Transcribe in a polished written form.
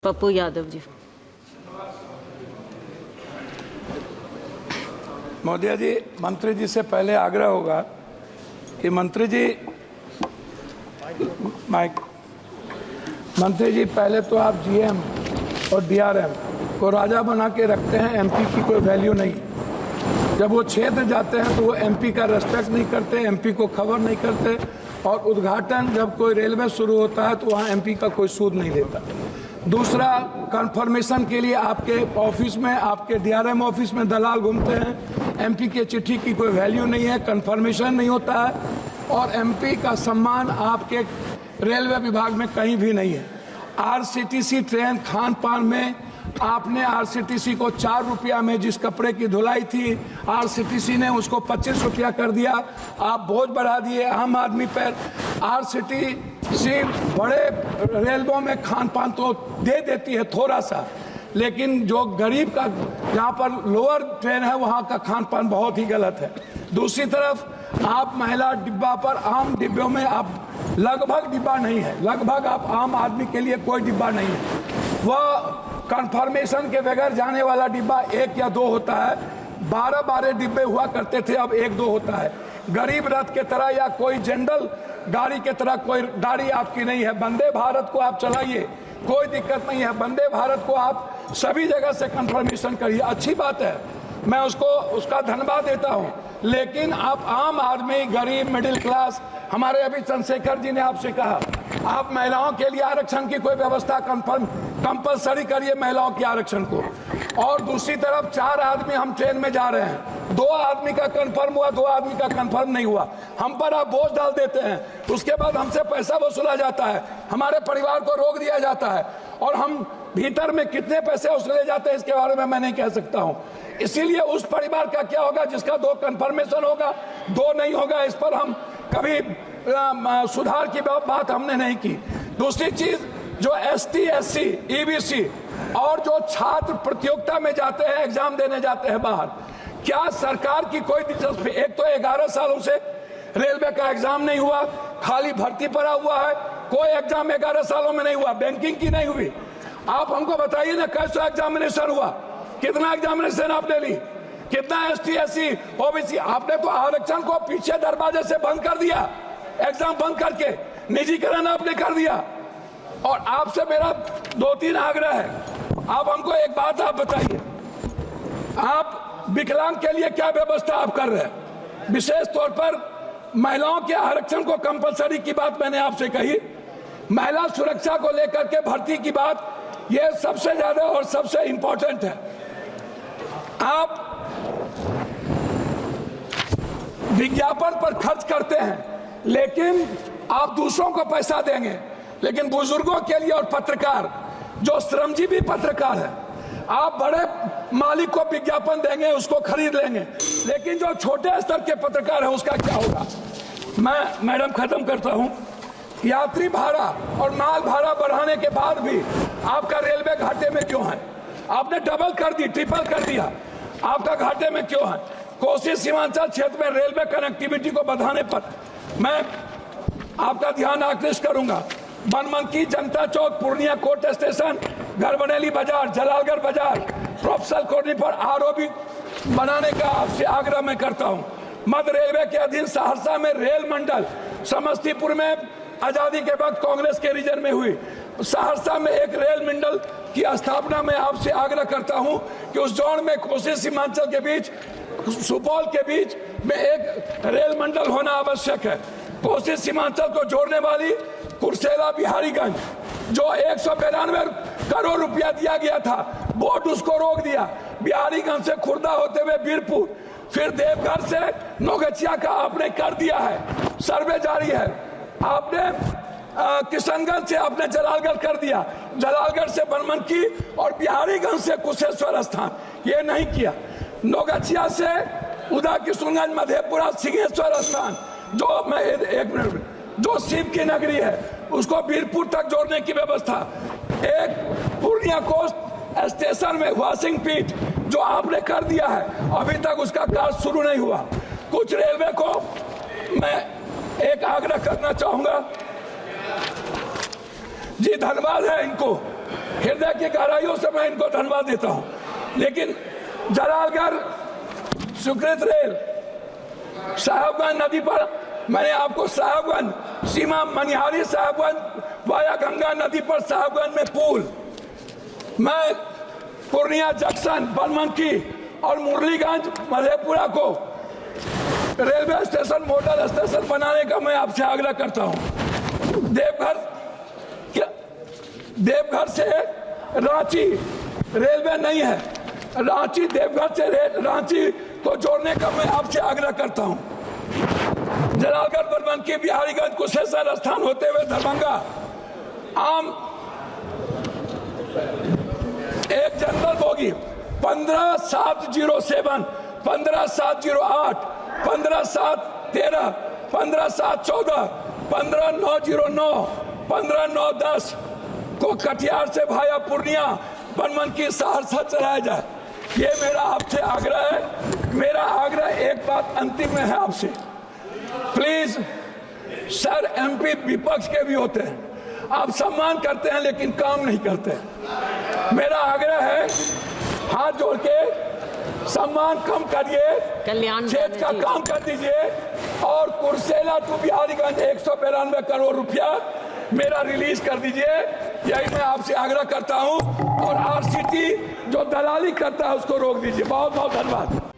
पप्पू यादव जी। महोदय जी, मंत्री जी से पहले आग्रह होगा कि मंत्री जी पहले तो आप जीएम और डीआरएम को राजा बना के रखते हैं, एमपी की कोई वैल्यू नहीं। जब वो क्षेत्र जाते हैं तो वो एमपी का रेस्पेक्ट नहीं करते, एमपी को खबर नहीं करते, और उद्घाटन जब कोई रेलवे शुरू होता है तो वहाँ एमपी का कोई सूद नहीं देता। दूसरा, कंफर्मेशन के लिए आपके ऑफिस में, आपके डीआरएम ऑफिस में दलाल घूमते हैं। एमपी के चिट्ठी की कोई वैल्यू नहीं है, कंफर्मेशन नहीं होता है, और एमपी का सम्मान आपके रेलवे विभाग में कहीं भी नहीं है। आरसीटीसी ट्रेन खान पान में आपने आरसीटीसी को 4 रुपया में जिस कपड़े की धुलाई थी, आरसीटीसी ने उसको 25 रुपया कर दिया। आप बोझ बढ़ा दिए आम आदमी पर। आरसीटीसी बड़े रेलवों में खान पान तो दे देती है थोड़ा सा, लेकिन जो गरीब का, जहाँ पर लोअर ट्रेन है, वहाँ का खान पान बहुत ही गलत है। दूसरी तरफ आप महिला डिब्बा पर, आम डिब्बों में आप लगभग डिब्बा नहीं है, लगभग आप आम आदमी के लिए कोई डिब्बा नहीं है। वह कंफर्मेशन के बगैर जाने वाला डिब्बा 1 या 2 होता है। 12 डिब्बे हुआ करते थे, अब 1-2 होता है। गरीब रथ के तरह या कोई जनरल गाड़ी के तरह कोई गाड़ी आपकी नहीं है। वंदे भारत को आप चलाइए, कोई दिक्कत नहीं है। वंदे भारत को आप सभी जगह से कंफर्मेशन करिए, अच्छी बात है, मैं उसका धन्यवाद देता हूं। लेकिन आप आम आदमी, गरीब, मिडिल क्लास, हमारे अभी चंद्रशेखर जी ने आपसे कहा, आप महिलाओं के लिए आरक्षण की कोई व्यवस्था कंपलसरी करिए, महिलाओं के आरक्षण को। और दूसरी तरफ 4 आदमी हम ट्रेन में जा रहे हैं, 2 आदमी का कंफर्म हुआ, 2 आदमी का कंफर्म नहीं हुआ, हम पर आप बोझ डाल देते हैं। उसके बाद हमसे पैसा वसूला जाता है, हमारे परिवार को रोक दिया जाता है, और हम भीतर में कितने पैसे वसूले जाते हैं इसके बारे में मैं नहीं कह सकता हूं। इसीलिए उस परिवार का क्या होगा जिसका 2 कंफर्मेशन होगा, 2 नहीं होगा, इस पर हम कभी सुधार की बात हमने नहीं की। दूसरी चीज, जो एसटी, एससी, ईबीसी और जो छात्र प्रतियोगिता में जाते हैं, एग्जाम देने जाते हैं बाहर, क्या सरकार की कोई दिलचस्पी? एक तो 11 सालों से रेलवे का एग्जाम नहीं हुआ, खाली भर्ती पड़ा हुआ है, कोई एग्जाम 11 सालों में नहीं हुआ, बैंकिंग की नहीं हुई। आप हमको बताइए ना, कैसा एग्जामिनेशन हुआ, कितना एग्जामिनेशन आपने ली, कितना एसटी, एससी, ओबीसी? आपने तो आरक्षण को पीछे दरवाजे से बंद कर दिया, एग्जाम बंद करके निजीकरण आपने कर दिया। और आपसे मेरा 2-3 आग्रह है, आप हमको एक बात आप बताइए, आप विकलांग के लिए क्या व्यवस्था आप कर रहे हैं? विशेष तौर पर महिलाओं के आरक्षण को कंपलसरी की बात मैंने आपसे कही, महिला सुरक्षा को लेकर के भर्ती की बात, यह सबसे ज्यादा और सबसे इंपॉर्टेंट है। आप विज्ञापन पर खर्च करते हैं, लेकिन आप दूसरों को पैसा देंगे, लेकिन बुजुर्गों के लिए और पत्रकार, जो श्रमजीवी पत्रकार है, आप बड़े मालिक को विज्ञापन देंगे, उसको खरीद लेंगे, लेकिन जो छोटे स्तर के पत्रकार है उसका क्या होगा? मैं मैडम खत्म करता हूं। यात्री भाड़ा और माल भाड़ा बढ़ाने के बाद भी आपका रेलवे घाटे में क्यों है? आपने डबल कर दी, ट्रिपल कर दिया, आपका घाटे में क्यों है? कोसी सीमांचल क्षेत्र में रेलवे कनेक्टिविटी को बढ़ाने पर मैं आपका ध्यान आकृष्ट करूंगा। बनमनकी, जनता चौक, पूर्णिया कोर्ट स्टेशन, गढ़बरेली बाजार, जलालगढ़ बाजार, प्रोफेसर कॉलोनी पर आरओबी बनाने का आपसे आग्रह मैं करता हूं। मध्य रेलवे के अधीन सहरसा में रेल मंडल, समस्तीपुर में आजादी के वक्त कांग्रेस के रीजन में हुई, सहरसा में एक रेल मंडल की स्थापना में आपसे आग्रह करता हूं कि उस जोन में कोसी सीमांचल के बीच, सुपौल के बीच में एक रेल मंडल होना आवश्यक है। कोसी सीमांचल को जोड़ने वाली कुर्सेला बिहारीगंज, जो 192 करोड़ रुपया दिया गया था, बोर्ड उसको रोक दिया। बिहारीगंज से खुर्दा होते हुए बीरपुर, फिर देवघर से नौगछिया का आपने कर दिया है, सर्वे जारी है। आपने किशनगंज से आपने जलालगढ़ कर दिया, जलालगढ़ से बनमनकी और बिहारीगंज से कुशेश्वर स्थान, ये नहीं किया। नौगछिया से उदा किशनगंज, मधेपुरा, सिंहेश्वर स्थान, जो मैं एक मिनट, जो शिव की नगरी है, उसको बीरपुर तक जोड़ने की व्यवस्था। एक पूर्णिया कोस्ट स्टेशन में वाशिंग पीठ जो आपने कर दिया है, अभी तक उसका कार्य शुरू नहीं हुआ। कुछ रेलवे को मैं एक आग्रह करना चाहूंगा जी, धन्यवाद है इनको, हृदय की गहराइयों से मैं इनको धन्यवाद देता हूं। लेकिन जलालगढ़ सुकृत रेल साहेबगंज नदी पर मैंने आपको साहेबगंज सीमा मनिहारी साहेबगंज वाया गंगा नदी पर साहेबगंज में पुल, मैं पूर्णिया जंक्शन बनमनखी और मुरलीगंज मधेपुरा को रेलवे स्टेशन मॉडल स्टेशन बनाने का मैं आपसे आग्रह करता हूं। देवघर से रांची रेलवे नहीं है, रांची देवघर से रांची को जोड़ने का मैं आपसे आग्रह करता हूं। जलालगढ़ बनमनखी बिहारीगंज कुशेश्वर स्थान होते हुए दरभंगा आम एक जनरल बोगी 15,707, 15,708, 15,713, 15,714, 15,909, 15,910 को कटिहार से भाया पूर्णिया बनमनखी सहरसा चलाया जाए। ये मेरा आपसे आग्रह है। मेरा आग्रह एक बात अंतिम में है आपसे, प्लीज सर, एमपी विपक्ष के भी होते हैं, आप सम्मान करते हैं लेकिन काम नहीं करते। मेरा आग्रह है, हाथ जोड़ के सम्मान कम करिए, क्षेत्र का काम कर दीजिए और कुर्सेला टू बिहारीगंज 192 करोड़ रुपया मेरा रिलीज कर दीजिए। यही मैं आपसे आग्रह करता हूं और आरसीटी जो दलाली करता है उसको रोक दीजिए। बहुत बहुत धन्यवाद।